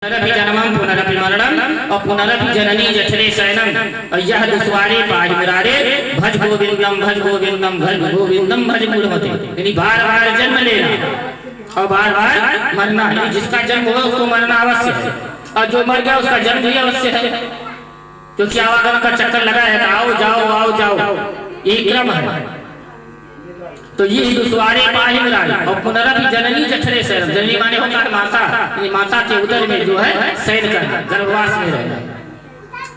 पुनरपि जन्मं पुनरपि मरणं और पुनरपि जननी जठरे शयनम और यह दुश्वारे पाहि मुरारे भज गोविंदम भज गोविंदम भज गोविंदम भज मूढ़मते। यानी बार बार जन्म लेना और बार बार मरना। जिसका जन्म हुआ उसको मरना अवश्य है और जो मर गया उसका जन्म भी अवश्य है, क्योंकि आवागमन का चक्कर लगा है। आओ जाओ ये क्रम है। तो ये दुश्वारे पाहि मुरारे और पुनरपि जननी जठरे शयनम। जननी माने होता है माता, ये माता के उदर में जो है शयन करना, गर्भवास में रहना।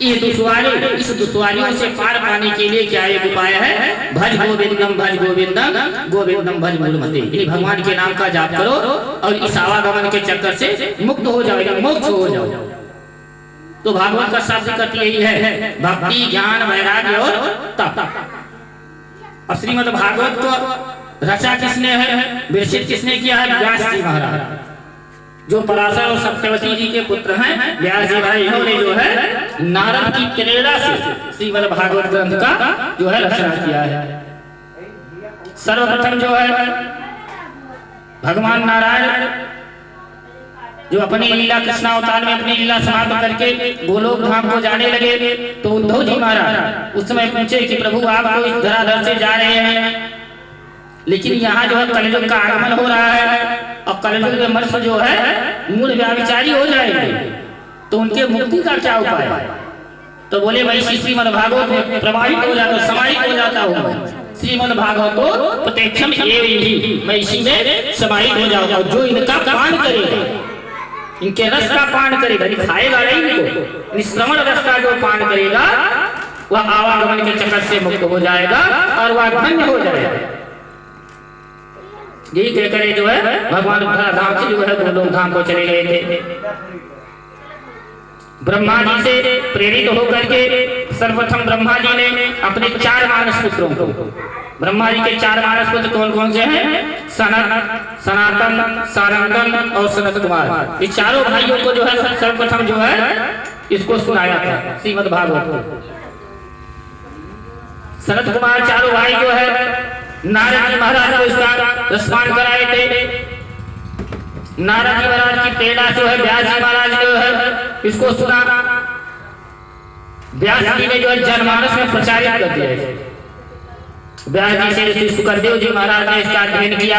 ये दुश्वारे, इस दुश्वारियों से पार पाने के लिए क्या एक उपाय है? भज गोविंदम गोविंदम भज मूढ़मते। भगवान के नाम का जाप करो और इस आवागमन के चक्कर से मुक्त हो जाओ, मोक्ष हो जाओ। तो भागवत का शब्द कथी यही है, भक्ति ज्ञान वैराग्य और तप। और श्रीमद् भागवत को रचा किसने है, विरचित किसने किया है? व्यास जी महाराज, जो पराशर और सत्यवती जी के पुत्र हैं। व्यास जी भाई इन्होंने जो है नारद की प्रेरणा से श्रीमद् भागवत ग्रंथ का जो है रचना किया है। सर्वप्रथम जो है भगवान नारायण जो अपनी लीला कृष्णावतार में अपनी लीला समाप्त करके गोलोक धाम को जाने लगे, तो उद्धव जी महाराज उस समय पूछे कि प्रभु आप तो इस धराधर से जा रहे हैं, लेकिन यहाँ जो है कलयुग का आगमन हो रहा है और कलयुग में मनुष्य जो है मूल व्याभिचारी हो जाएंगे, तो उनके मुक्ति का क्या उपाय है? तो बोले मैं इसी श्रीमद् भागवत में प्रभावित हो जाता, समाहित हो जाता हूँ। श्रीमद् भागवत को प्रत्यक्षम एव ही, मैं इसी में समाहित हो जाऊंगा। जो इनका पान करेगा, इनके रस का पान करेगा, खाएगा नहीं इनको, श्रवण रस का जो पान करेगा वह आवागमन के चक्कर से मुक्त हो जाएगा और वह धन्य हो जाएगा। यही कहकर जो है भगवान धाम से जो है गोलोक धाम को चले गए थे। ब्रह्मा जी से प्रेरित होकर के सर्वप्रथम ब्रह्मा जी ने अपने 4 मानस पुत्रों को, ब्रह्मा जी के 4 मानस पुत्र कौन कौन से हैं? सनत, सनातन, सारंगन और सनत कुमार। ये चारों भाइयों को जो है सर्वप्रथम जो है इसको सुनाया था श्रीमद् भागवत को। सनत कुमार चारों भाई जो है नारद जी महाराज को इसका रसपान कराए थे। नारद जी महाराज की प्रेरणा जो है व्यास जी महाराज जो है इसको सुना। व्यास जी ने जो है जनमानस में प्रचारित कर दिया। व्यास जी से श्री सुखदेव जी महाराज ने इसका अध्ययन किया,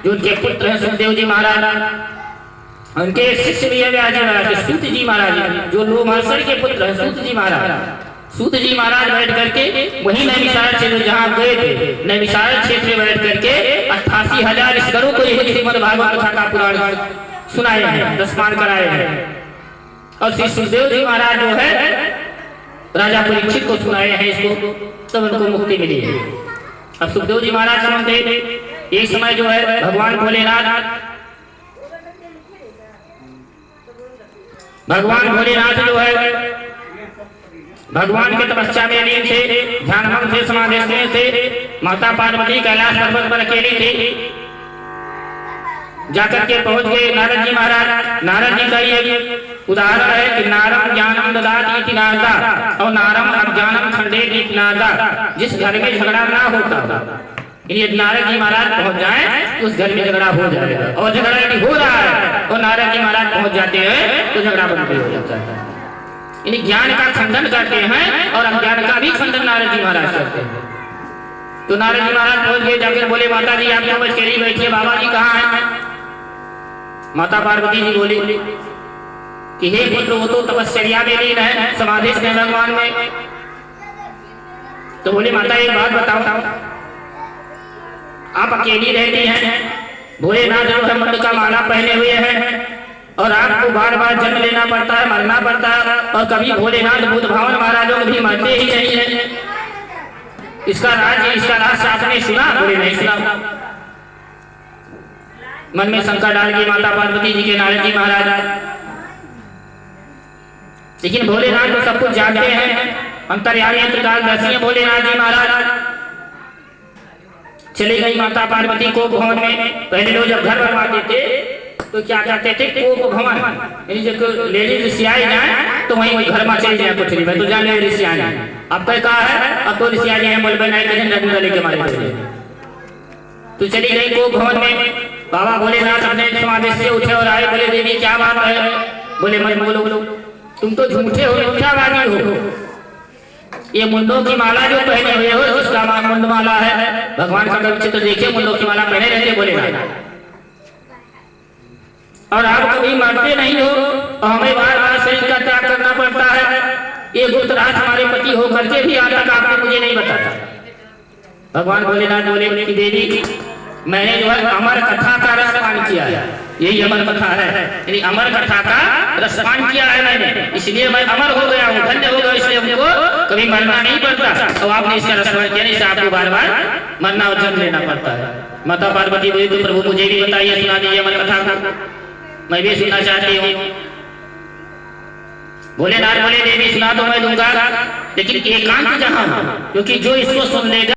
जो उनके पुत्र हैं सुखदेव जी महाराज। उनके शिष्य भी है व्यास जी महाराज, सूत जी महाराज, जो लोमहर्षण के पुत्र हैं सूत जी महाराज। सूत जी महाराज बैठ करके वही नैमिषारण्य क्षेत्र जहाँ गए थे, नैमिषारण्य क्षेत्र में बैठ करके 88,000 ईश्वरों को यही श्रीमद् भागवत कथा का पुराण सुनाए हैं, रसपान कराए हैं। और श्री सुखदेव जी महाराज जो है राजा परीक्षित को सुनाए हैं इसको, तब उनको मुक्ति मिली है। अब सुखदेव जी महाराज कौन थे? एक समय जो है भगवान भोलेनाथ जो है भगवान के तपस्या में लीन थे, ध्यानमग्न थे, समाधि थे। माता पार्वती कैलाश पर्वत पर अकेली थी। जाकर के पहुंच गए नारद जी महाराज। नारद जी का ये उदाहरण है कि नारम ज्ञानम ददाति नारदा और नारम अज्ञानम खंडेति नारदा। जिस घर में झगड़ा ना होता, यदि नारद जी महाराज पहुंच जाए तो उस घर में झगड़ा हो जाएगा, और झगड़ा यदि हो रहा है तो नारद जी महाराज पहुंच जाते हैं तो झगड़ा बंद हो जाता है। यानी ज्ञान का खंडन करते हैं और अज्ञान का भी खंडन नारद जी महाराज करते हैं। तो नारद जी महाराज पहुंच गए, जाकर बोले माता जी आप क्यों अकेली बैठी है, बाबा जी कहाँ हैं? माता पार्वती जी बोली कि हे पुत्र वो तो तपस्या में लीन है, समाधि में भगवान में। तो बोले माता एक बात बताओ, आप अकेली रहती हैं, भोलेनाथ जो है मुंड का माला पहने हुए हैं और आपको बार बार जन्म लेना पड़ता है, मरना पड़ता है, और कभी भोलेनाथ बुद्ध भावन महाराजों भी मरते ही नहीं है। इसका राज आपने सुना? बोले नहीं सुना। मन में शंका डाल के माता पार्वती जी के नारद जी महाराज, लेकिन भोलेनाथ तो सब कुछ जानते हैं, अंतर्यामी त्रिकालदर्शी भोलेनाथ जी महाराज। चली गई माता पार्वती को भवन में। पहले लोग जब घर बनवा देते तो क्या कहते थे? कोप भवन, यानी जब लेडीज ऋषियाई जाए तो वहीं घर में चल जाए कोठरी में, तो जान ले ऋषियाई जाए। अब कहा है अब तो ऋषियाई जाए बोल बनाए के लेके मारे चले। तो चली गई कोप भवन में। बाबा भोलेनाथ अपने समाधि से उठे और आए, बोले देवी क्या बात है? बोले मत बोलो, तुम तो झूठे हो, मिथ्यावादी हो। ये मुंडों की माला जो पहने हुए हो, जिसका नाम मुंड माला है, भगवान का कभी चित्र देखिए, मुंडों की माला पहने रहते बोले ना। और आप कभी मरते नहीं हो और हमें बार बार शरीर का त्याग करना पड़ता है। ये गुप्तराज हमारे पति हो करके भी आज तक आपने मुझे नहीं बताया। भगवान भोलेनाथ बोले कि देवी, मैंने जो है अमर कथा का रसपान किया है, यही अमर कथा है, यानी अमर कथा का रसपान किया है मैंने, इसलिए मैं अमर हो गया हूँ, धन्य हो गया, इसलिए हमको कभी मरना नहीं पड़ता। तो आपने इसका रसपान किया नहीं, आपको बार बार मरना और जन्म लेना पड़ता है। माता पार्वती बोली तो प्रभु मुझे भी बताइए, सुना दीजिए अमर कथा को, मैं भी सुनना चाहती हूँ। भोलेनाथ बोले देवी सुना तो मैं दूंगा, लेकिन एकांत जहाँ, क्योंकि जो इसको सुन लेगा